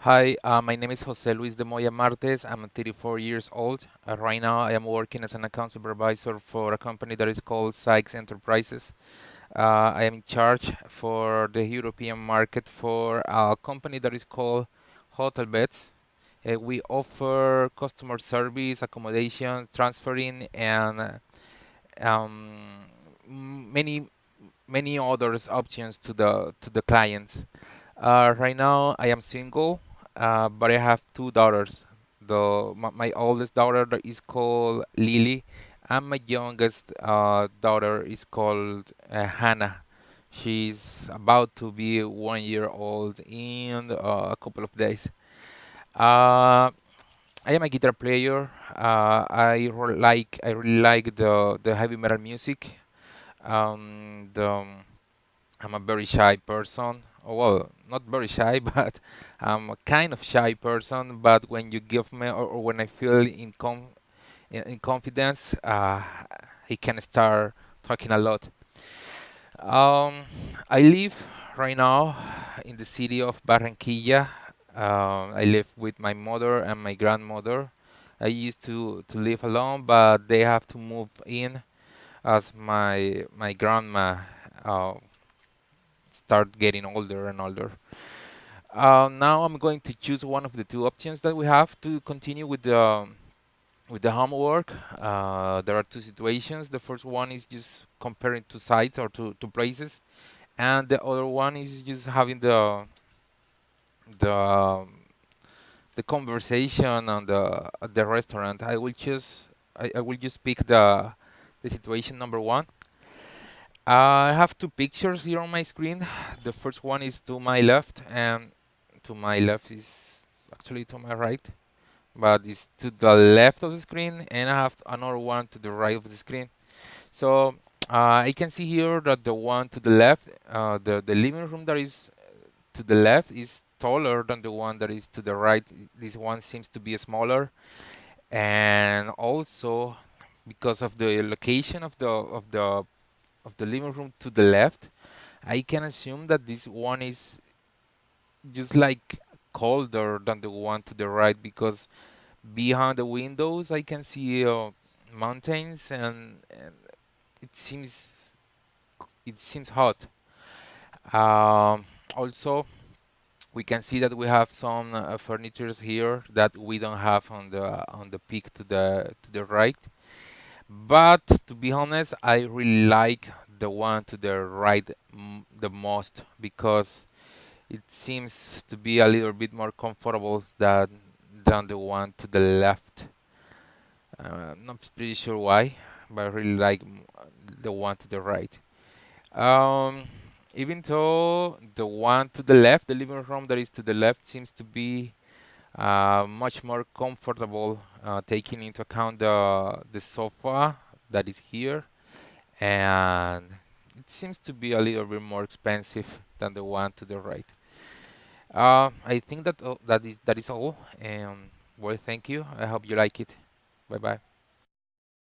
Hi, my name is Jose Luis de Moya Martes. I'm 34 years old. Right now, I am working as an account supervisor for a company that is called Sykes Enterprises. I am in charge for the European market for a company that is called Hotel Beds. We offer customer service, accommodation, transferring, and many other options to the clients. Right now, I am single, but I have two daughters. My oldest daughter is called Lily, and my youngest daughter is called Hannah. She's about to be 1 year old in a couple of days. Uh, I am a guitar player. I really like the heavy metal music. Um, the I'm a very shy person. Well, not very shy, but I'm a kind of shy person. But when you give me, or when I feel in confidence, I can start talking a lot. Um, I live right now in the city of Barranquilla. I live with my mother and my grandmother. I used to live alone, but they have to move in as my grandma uh, start getting older and older. Now I'm going to choose one of the two options that we have to continue with the homework. There are two situations. The first one is just comparing two sites or two places, and the other one is just having the um, the conversation on the restaurant. I will just pick the situation number one. I have two pictures here on my screen. The first one is to my left, and to my left is actually to my right, but it's to the left of the screen, and I have another one to the right of the screen. So I can see here that the one to the left, the living room that is to the left is taller than the one that is to the right. This one seems to be smaller, and also because of the location of the living room to the left, I can assume that this one is just like colder than the one to the right because behind the windows I can see mountains and it seems it seems hot. Um, Also, we can see that we have some furnitures here that we don't have on the peak to the right. But to be honest, I really like the one to the right the most because it seems to be a little bit more comfortable than the one to the left. I'm not pretty sure why, but I really like the one to the right. Um, Even though the one to the left, the living room that is to the left, seems to be much more comfortable, taking into account the sofa that is here, and it seems to be a little bit more expensive than the one to the right. I think that that is all. And well, thank you. I hope you like it. Bye bye.